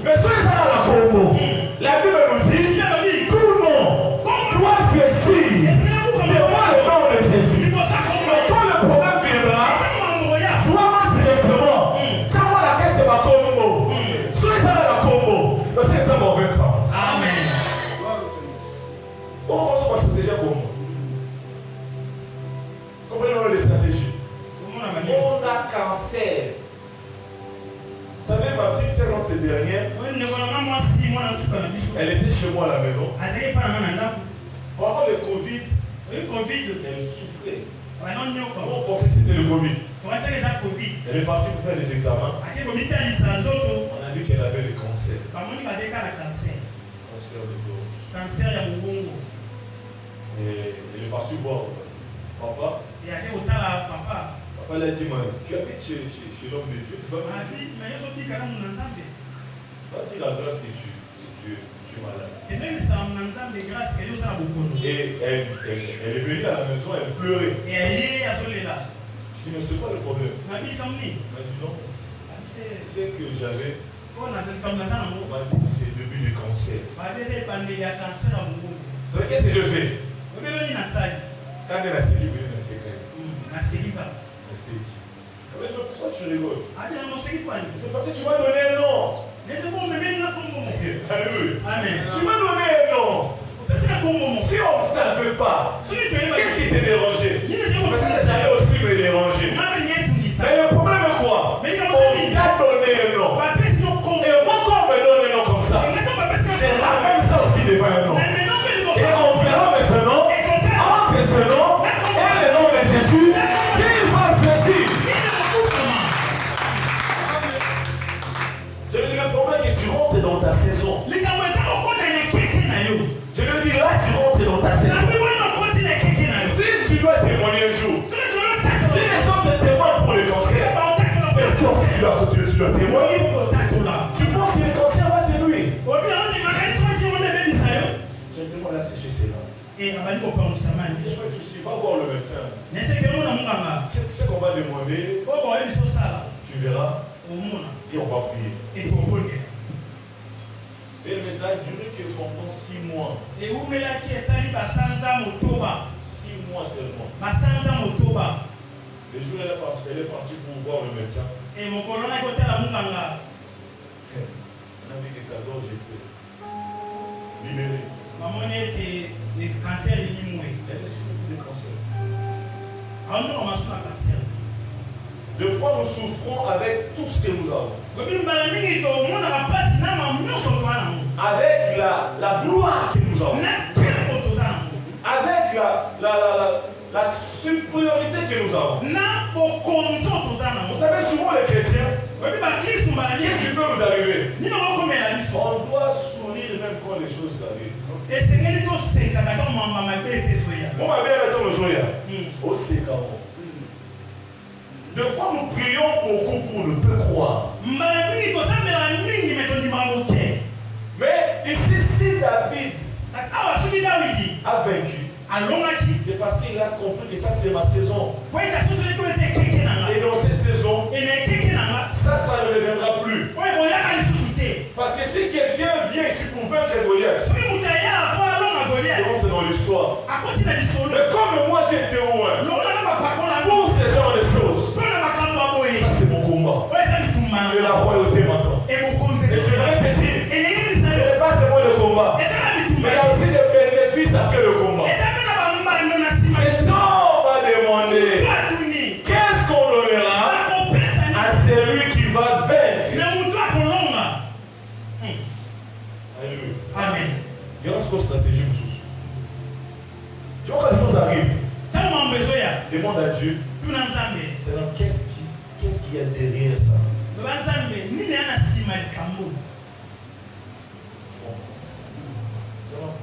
Mais ceux qui sont l'autre dernière, elle était chez moi à la maison. Pendant le Covid, elle souffrait. On pensait que c'était le Covid. Elle est partie pour faire des examens. On a vu qu'elle avait le cancer. Cancer de gorge. Et elle est partie voir papa. Papa l'a dit, tu habites chez l'homme de Dieu. Va-t-il la grâce que tu es malade. Et elle est venue à la maison, elle pleurait. Je dis, mais c'est quoi le problème? Elle m'a dit non. C'est que j'avais. On m'a dit que c'est le début du cancer. Vous savez qu'est-ce que je fais? Quand elle a séqué, pourquoi tu rigoles? C'est parce que tu m'as donné un nom. Alléluia. Amen. Tu m'as donné un nom. Si on ne savait pas, qu'est-ce qui t'est dérangé? J'allais aussi me déranger. Mais le problème est quoi? On t'a donné un nom. Et moi, quand on me donne un nom comme ça, je ramène ça aussi devant un nom. Et on verra maintenant, entre ce nom et le nom de Jésus, qu'il va réussir. C'est le problème que tu rentres dans ta saison. Je veux dire, là, tu rentres dans ta saison. Si tu dois témoigner un jour, si les autres témoignent pour le cancer, mais toi aussi, tu dois témoigner. Tu penses que le cancer va te nuire? Gentiment, là, c'est chez cela. Tu vas voir le médecin. Ce qu'on va demander, tu verras, et on va prier. Et le message a duré que pendant 6 mois. 6 mois seulement. Le jour où elle est partie pour voir le médecin. On a vu que sa gorge était libérée. Elle est souffrante de cancer. Des fois, nous souffrons avec tout ce que nous avons. Avec la gloire que nous avons. Avec la supériorité que nous avons. Vous savez, souvent les chrétiens, qu'est-ce qui peut nous arriver? On doit sourire même quand les choses arrivent. Bon, ma belle, attends, nous sourions. Oh, c'est quand même. Des fois, nous prions beaucoup pour ne pas croire. Mais ici, si David a vaincu, c'est parce qu'il a compris que ça, c'est ma saison. Et dans cette saison, ça ne reviendra plus. Parce que si quelqu'un vient ici pour vaincre Goliath, il rentre dans l'histoire. Mais comme moi, j'ai été loin pour ce genre de choses, ça, c'est mon combat. Et la royauté maintenant. Et je voudrais te dire, ce n'est pas seulement le combat, mais il y a aussi des bénéfices après le combat. C'est donc on va demander qu'est-ce qu'on donnera à celui qui va vaincre. Alléluia. Amen. Il y a une stratégie, monsieur. Tu vois quand les choses arrivent, demande à Dieu, c'est dans qu'est-ce qu'il y a derrière ça.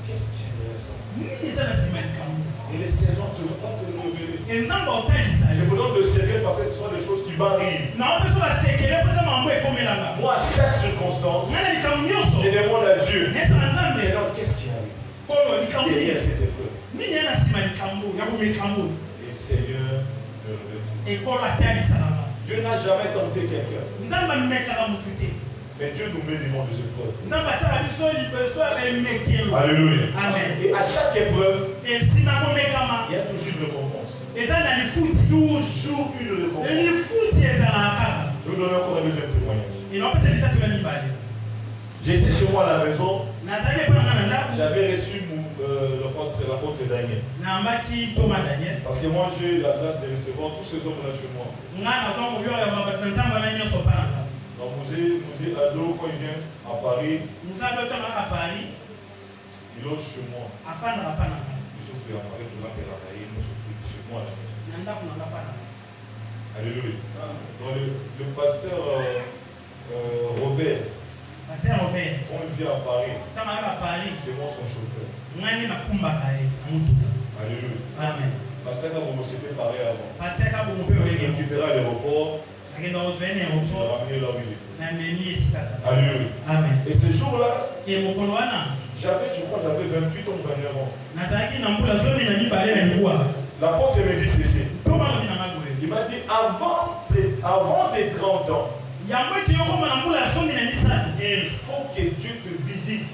Qu'est-ce qu'il y a derrière ça? Et les Seigneur te va te révéler. Je vous donne le secret parce que ce sont des choses qui m'arrivent. Moi, à chaque circonstance, je demande à Dieu, Seigneur, qu'est-ce qui arrive derrière cette épreuve? Et Seigneur me révèle. Dieu n'a jamais tenté quelqu'un. Mais Dieu nous met devant des épreuves. Alléluia. Amen. Et à chaque épreuve, il y a toujours une récompense. Toujours une récompense. Je vous donne encore un deuxième témoignage. J'étais chez moi à la maison. J'avais reçu l'apôtre Daniel. Parce que moi j'ai eu la grâce de recevoir tous ces hommes-là chez moi. Donc Mousé Ado, quand il vient à Paris, il loge chez moi. Je suis à Paris, je l'ai travaillé, chez moi. Alléluia. Donc le pasteur Robert, quand il vient à Paris, c'est moi son chauffeur. Alléluia. Amen. Pasteur Kabongo s'était paré avant. Je Il récupéra à l'aéroport. Je l'ai ramené là où il était. Alléluia. Amen. Et ce jour-là, j'avais 28 ans, 29 ans. L'apôtre me dit ceci. Il m'a dit, avant tes 30 ans, il faut que Dieu te visite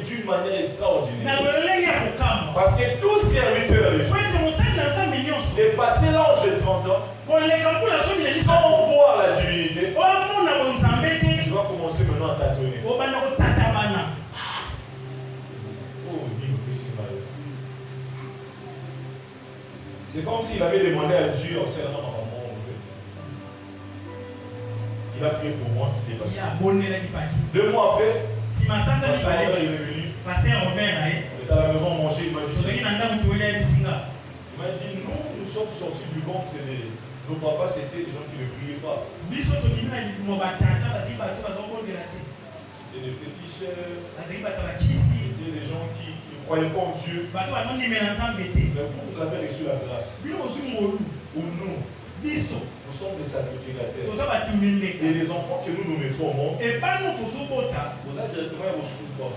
d'une manière extraordinaire. Parce que tout serviteur de Dieu est passé l'âge de 30 ans sans voir la divinité. Tu vas commencer maintenant à tâtonner. Oh, c'est comme s'il avait demandé à Dieu en servant à maman. Il a prié pour moi, il est passé. 2 mois après, il est venu. On était à la maison à manger, il m'a dit nous sommes sortis du ventre de nos papas, c'était des gens qui ne priaient pas. C'était des féticheurs, c'était des gens qui ne croyaient pas en Dieu. Mais vous avez reçu la grâce. Ou nous. Nous sommes des sacrificateurs. Et les enfants que nous mettrons au monde, vous allez directement au support.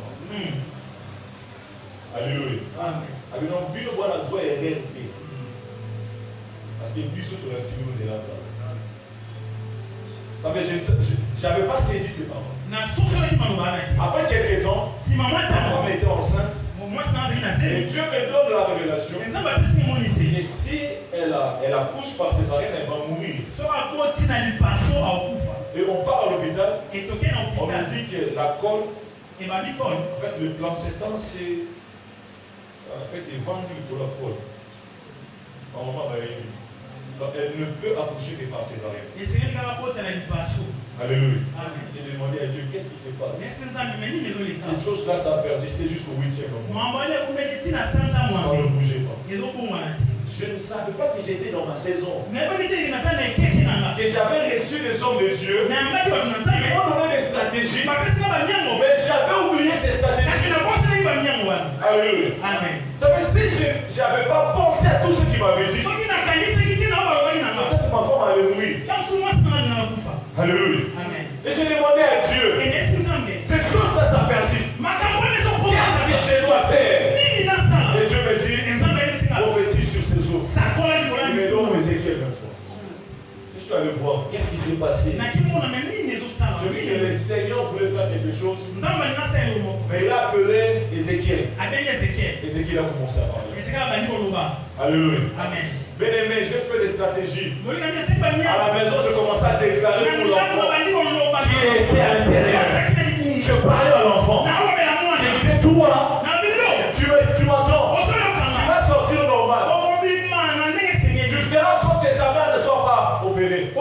Alléluia. Amen. Parce que Bissot te l'a signé nous là. Ça fait, je n'avais pas saisi ces paroles. Après quelques temps, ma femme était enceinte. Et Dieu me donne la révélation. Et si elle accouche par césarienne, elle va mourir. Et on part à l'hôpital. On me dit que la colle, en fait, le placenta, c'est en fait, ils vendent pour la colle. Donc elle ne peut accoucher que par césarienne. Alléluia. J'ai demandé à Dieu qu'est-ce qui se passe. Cette chose-là, ça a persisté jusqu'au 8e mois. Ça ne bougeait pas. Je ne savais pas que j'étais dans ma saison. Que j'avais reçu des hommes de Dieu. Ils m'ont donné des stratégies. Mais j'avais oublié ces stratégies. Alléluia. Ça veut dire que je n'avais pas pensé à tout ce qu'il m'avait dit. Peut-être ma femme allait mourir. Alléluia. Et j'ai demandé à Dieu, cette chose-là, ça persiste. Qu'est-ce que je dois faire? Et Dieu me dit, prophétise sur ces eaux. Il me donne Ézéchiel 23. Je suis allé voir, qu'est-ce qui s'est passé? Je vis que le Seigneur voulait faire quelque chose. Mais il a appelé Ézéchiel. Ézéchiel a commencé à parler. Alléluia. Bien-aimé, j'ai fait des stratégies. À la maison, je commençais à déclarer pour l'enfant qui était à l'intérieur. Je parlais à l'enfant. Je disais, toi, tu m'entends? Tu vas sortir normal. Tu feras en sorte que ta mère ne soit pas opérée.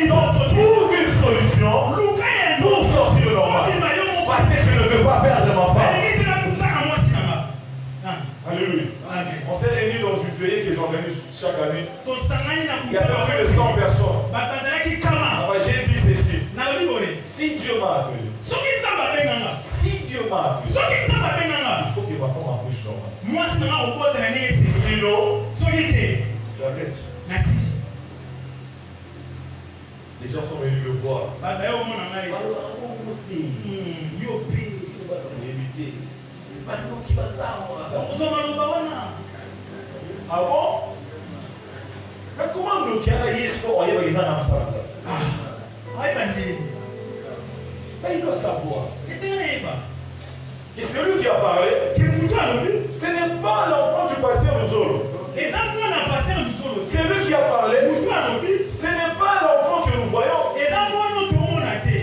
Donc, trouve une solution pour sortir normal. Parce que je ne veux pas perdre ma femme. Alléluia. On s'est réunis dans une veillée que j'organise chaque année. Il y a plus de 100 personnes. J'ai dit ceci. Si Dieu m'a appelé, il faut que ma femme accouche normal. Sinon, j'arrête. Les gens sont venus me voir. Ah bon? Mais comment nous qui allons y aller dans la salle? Il doit savoir. Et celui qui a parlé, ce n'est pas l'enfant du pasteur Nzolo. Celui qui a parlé, ce n'est pas l'enfant que nous voyons.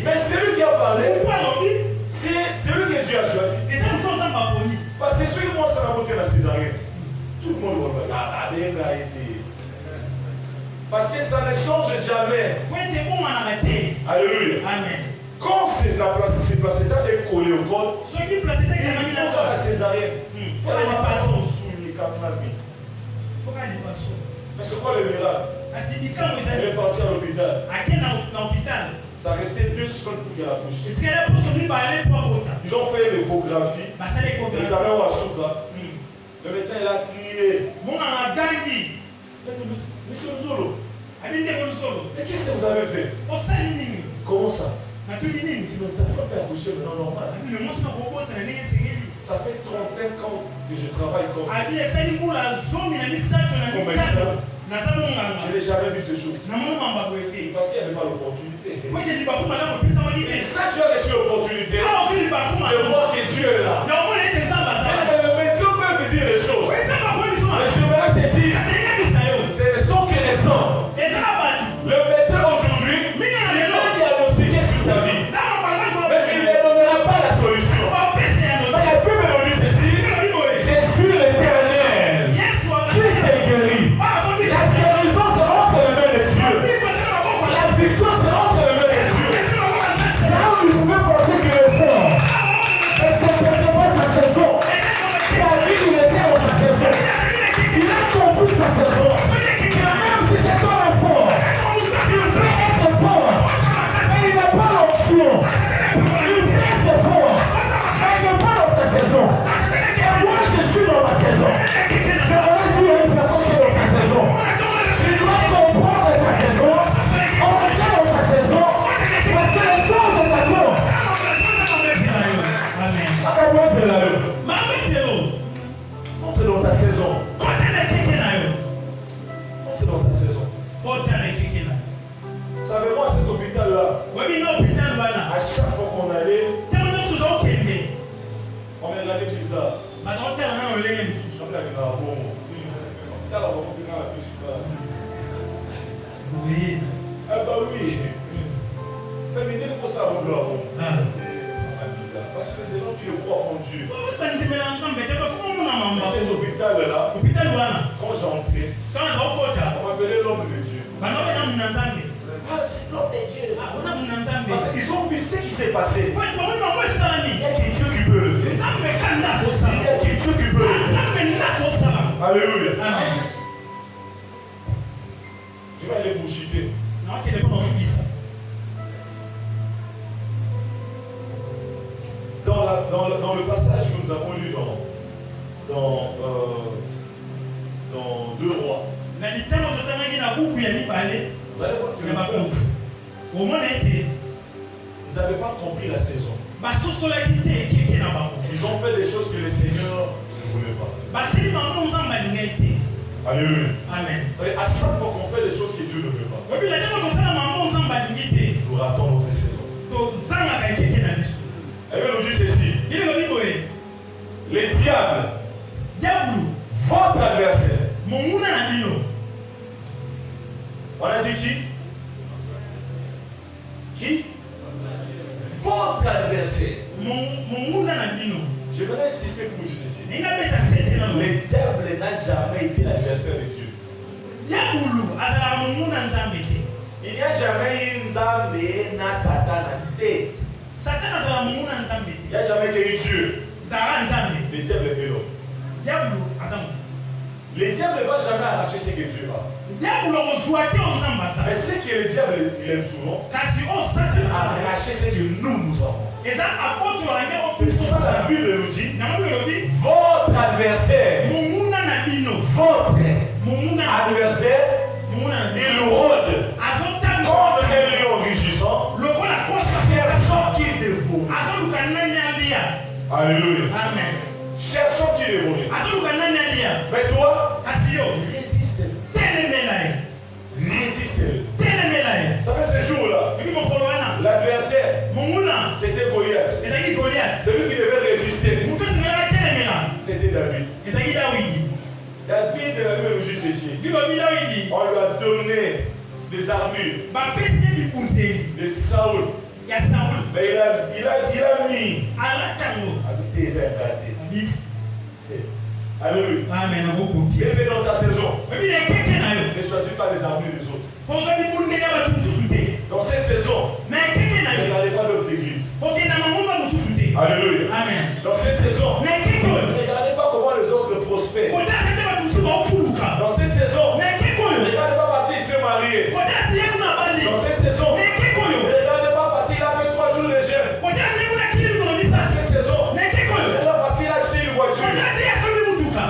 Mais celui qui a parlé, c'est celui que Dieu a choisi. Parce que celui qui moi, ça a voté la césarienne. Tout le monde va dire, ah, ben, il a été. Parce que ça ne change jamais. Alléluia. Amen. Quand c'est la placenta est collée au col, il faut faire la césarienne. Il faut aller passer sous les capables. Mais c'est quoi le miracle? Elle est partie à l'hôpital. Ça restait 2 semaines pour qu'elle accouche. Ils ont fait l'échographie. Ils avaient un Wasuka. Le médecin il a crié. Monsieur Zolo. Mais qu'est-ce que vous avez fait? Comment ça? Tu ne t'as pas accouché maintenant normal. Ça fait 35 ans que je travaille comme médecin. Je n'ai jamais vu ces choses. Parce qu'il n'y avait pas l'opportunité. Et ça, tu as reçu l'opportunité de voir que Dieu est là. Mais Dieu peut vous dire les choses. Mais je vais te dire, ce ne sont que des hommes. Le médecin aujourd'hui, il va diagnostiquer sur ta vie. Mais il ne donnera pas la solution. Mais la Bible me dit ceci, je suis l'Éternel qui te guérit. La guérison sera entre les mains de Dieu. La victoire sera entre les mains de Dieu. C'est là où vous pouvez penser qu'il est fort. Mais ce n'est pas sa saison. David, il était dans sa saison. Il a compris sa saison. Même si cet homme est fort, il peut être fort. Mais il n'a pas l'option. Il peut être fort. Mais il n'est pas dans sa saison. Et moi, je suis dans ma saison. Je voudrais dire à une personne qui est dans sa saison. Tu dois comprendre ta saison. On est dans sa saison. Parce que les choses sont d'accord. C'est la loi. Entre dans ta saison. Entre dans ta saison. Savez-moi, cet hôpital-là, à chaque fois qu'on allait, on me regardait bizarre. Comme la gueule à bon. L'hôpital a beaucoup plus grand la plus. Oui. Ah bah oui. Ça veut dire qu'il faut savoir le bon. Parce que c'est des gens qui le croient en Dieu. Cet hôpital-là, quand j'entrais, on m'appelait l'homme de Dieu. Ah, c'est l'homme de Dieu. Parce qu'ils ont vu ce qui s'est passé. Il y a que Dieu qui peut le faire. Il y a que Dieu qui peut le faire. Alléluia. Je vais aller bouchiter. Dans le passage que nous avons lu dans 2 Rois, vous allez voir que ils n'avaient pas compris la saison. Ils ont fait des choses que le Seigneur ne voulait pas. Alléluia. Amen. À chaque fois qu'on fait des choses que Dieu ne veut pas, nous ratons notre saison. Elle veut nous dire ceci. Les diables, votre adversaire. On a dit qui? Qui? Votre adversaire. Je vais insister pour dire ceci. Le diable n'a jamais été l'adversaire de Dieu. Il n'y a jamais eu Nzambe na Satan. Il n'y a jamais eu Dieu. Le diable est l'homme. Le diable ne va jamais arracher ce que Dieu a. Mais ce que le diable il aime souvent, c'est arracher ce que nous avons. C'est ça la Bible nous dit. Votre adversaire, votre adversaire, il rôde comme un lion rugissant, cherchant qui dévore. Alléluia. Amen. Cherchant qui dévore. Mais toi, résiste-le. Résiste-le. Vous savez, ce jour-là, l'adversaire, c'était Goliath. Celui qui devait résister, c'était David. David nous dit ceci. On lui a donné des armures de Saoul. Mais il a mis avec tes Alléluia. Amen. Bien dans ta saison. Bible ekeke Ne choisis pas les amis des autres. kozwa bibundeli ya bato mosusu te. Dans cette saison, Na ekeke na ne yo regardez pas d'autres églises. kokenda mangomba mosusu te. Alléluia. Amen. Dans cette saison, Na ekeke oyo ne regardez pas comment les autres prospèrent. kotala te bato mosusu baofuluka. Dans cette saison, Na ekeke oyo ne regardez pas parce qu'il s'est marié. kotala te ye kuna bali. Dans cette saison, Na ekeke oyo ne regardez pas parce qu'il a fait 3 jours de jeûne. kotala te ye kuna kili mikolo Dans misasa. cette saison, Na ekeke ne oyo regardez pas parce qu'il a acheté une voiture. kotala te ye asomi mutuka.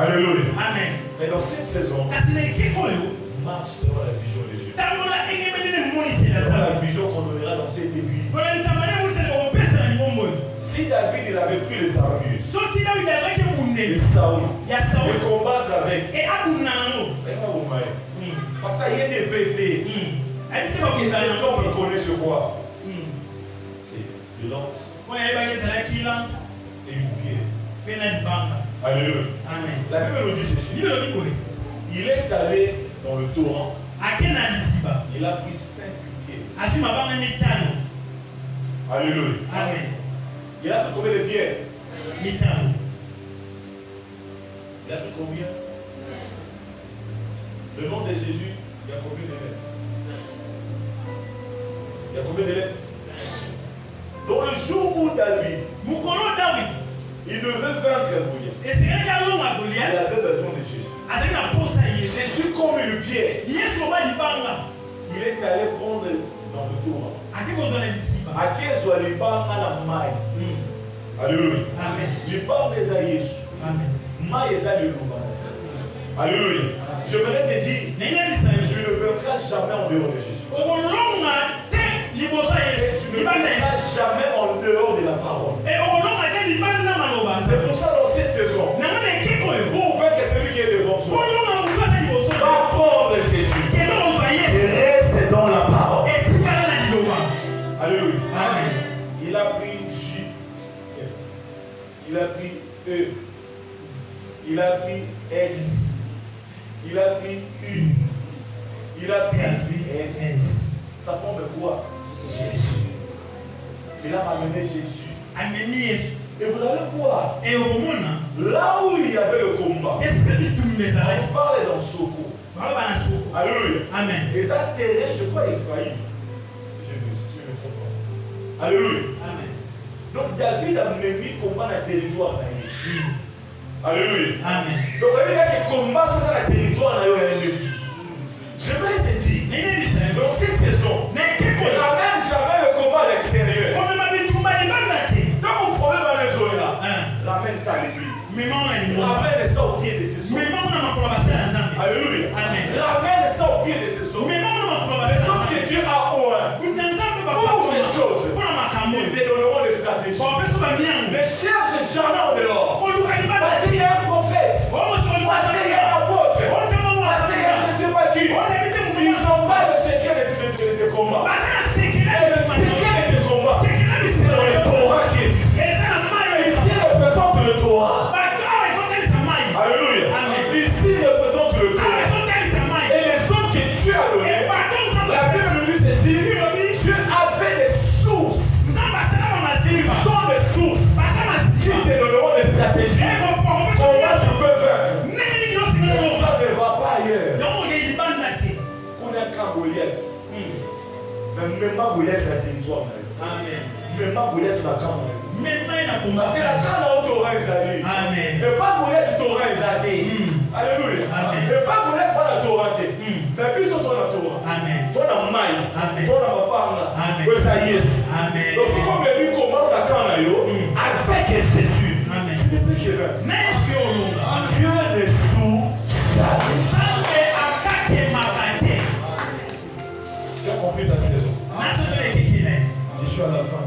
Alléluia. Amen. Mais dans cette saison, Kasi na ekeke oyo marche selon la vision de Dieu. tambola engebeli ne monisela Selon la nzambe. vision qu'on donnera dans cette église. kolemisa mbala monisela okopesa na libombo oyo. Si David il avait pris les armures, soki dawidi azwaki les ebundeli Saoul, ya et sauli combattre avec, e abunda nango. parce qu'il y a des bêtés. ayebisi Et bakunda cet nango. homme connaît ce quoi? C'est une lance oyo ayebaki ezalaki lance et une pierre. mpe na libanga. Alléluia. Amen. La Bible nous dit ceci. Bible elobi boye Il est allé dans le torrent. ake na lisiba Il a pris 5 pierres. azwi mabanga mitano. Alléluia. Amen. Il a pris combien de pierres? Mitano. Il a pris combien? Le nom de Jésus, il y a combien de lettres? Il y a combien de lettres? Donc le jour où David, mokolo dawidi il devait vaincre Goliath, esekaki alonga il goliath avait besoin de Jésus. azalaki na posa ye. Jésus comme une pierre, yesu oba libanga il est allé prendre dans le tour. ake kozwa na lisiba. Akezwa libanga na mai. Alléluia. Amen. Libanga eza Yesu. Amen. Mai eza liloba. Alléluia. J'aimerais te dire, nayebisa yo tu ne vaincras jamais en dehors de Jésus. okolonga te liboso ya Et yesu tu ne libanda ya yesu. vaincras jamais en dehors de la parole. E okolonga te libanda na maloba. C'est pour ça dans cette saison, nango na ekeke oyo pour vaincre celui qui est devant toi, olonga motu aza liboso va prendre Jésus. kende kozwa Et yesu reste dans la parole. etikala na liloba. Alléluia. Amen. Il a pris J. Il a pris E. Il a pris S. Il a pris U. Il a pris S. Ça forme quoi? Jésus. Il a ramené Jésus. amemi yesu. Et vous allez voir, E okomona là où il y avait le combat, esika bitumba ezalaki on parlait dans Soko. baloba na soko. Alléluia. Amen. Et ça terrain, je crois, Ephraïm. Si je ne me trompe pas. Alléluia. Amen. Donc David a mis combat dans le territoire. Alléluia. Amen. Donc il y a des combats sur le territoire. Je vais te dire, nayebisa yo dans ces saisons, na ekeke on oyo n'amène jamais le combat à l'extérieur. komema bitumba libanda te. Quand mon problème à l'ézola, Hein. ramène ça à l'église. memango na lingomba Ramène ça au pied de ses hommes. memango na makolo basala ya nzambe. Alléluia. Amen. Ramène ça au pied de ses hommes. memango na makolo Les basala ya hommes que nzambe. Dieu a oint. kuta nzambe Pour ces choses, mpona makambo ils te donneront des stratégies. bapeso bamiango Ne cherche jamais en dehors. koluka libanda Parce qu'il y a un prophète. Parce qu'il y a un apôtre. Parce qu'il y a je ne sais pas qui. Ils n'ont pas le secret de combat. Et le secret de combat, c'est dans le Torah qui est ici. Ici représente le Torah. Alléluia. Ici représente le Torah. Et les hommes que Dieu a donnés, la Bible nous dit ceci, Dieu a fait des sources. Ils sont des sources qui te donneront des stratégies. Comment tu peux faire? Mais ça ne va pas ailleurs. On a qu'un Goliath. Mais même pas Goliath, c'est un territoire. Même pas Goliath, c'est un camp. Parce que la camp là où Torah est allé. Et pas Goliath, Torah est allé. Alléluia. Et pas Goliath, pas la Torah. Mais plus que toi, la Torah. Toi, la maille. Toi, la papa. Toi, ça y est. Donc, si on me dit comment on a camp là, avec Jésus, tu ne peux que faire. Dieu ne joue jamais. Tu as compris ta saison. Je suis à la fin.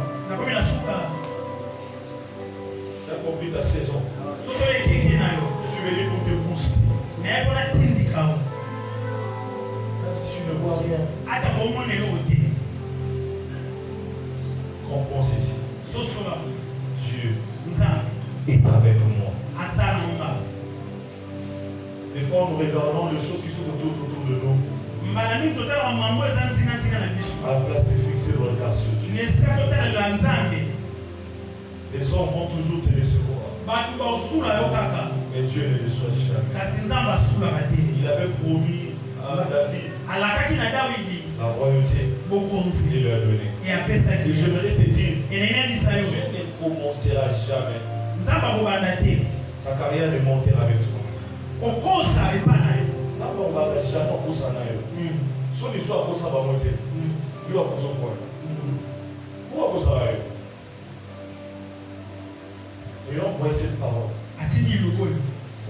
Tu as compris ta saison. Je suis venu pour te booster. Même si tu ne vois rien, comprends ceci. Dieu est avec moi. Des fois, nous regardons les choses qui sont autour de nous. À la place de fixer le regard sur Dieu. Les hommes vont toujours te décevoir. Mais Dieu ne déçoit jamais. Il avait promis à David la royauté. Il lui a donné. Et j'aimerais te dire, Dieu ne commencera jamais. Sa carrière ne montera avec toi. Ça va jamais pour ça. Son histoire pour ça va monter. Il va pour son point. Pourquoi pour ça va aller? Et on voit cette parole. On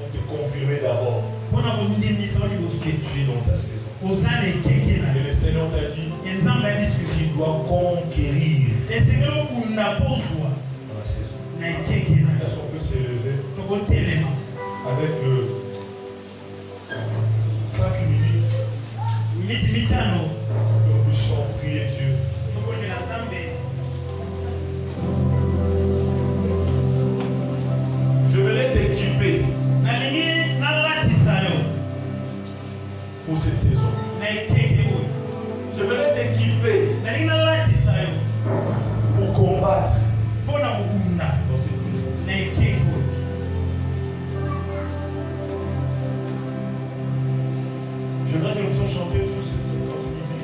te confirmer d'abord que tu es dans ta saison. Et le Seigneur t'a dit que tu dois conquérir dans la saison. Est-ce qu'on peut s'élever avec le 5 minutes que nous puissions prier Dieu. Je vais t'équiper pour cette saison. Je vais t'équiper pour combattre dans cette saison. Je voudrais que nous puissions chanter tous cette continuité.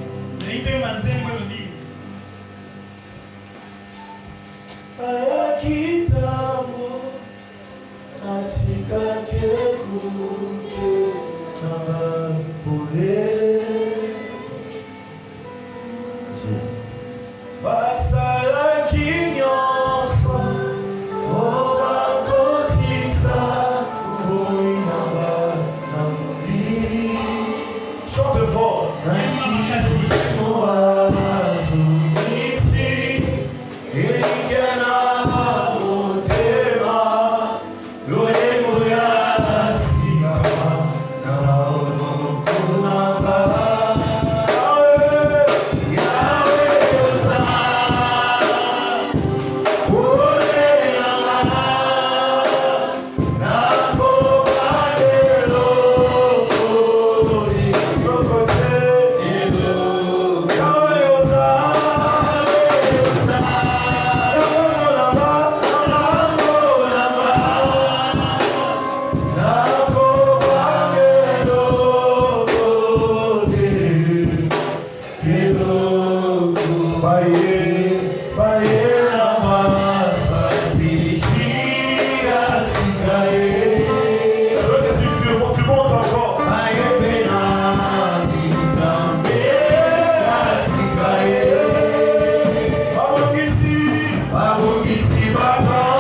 Chante fort. Baba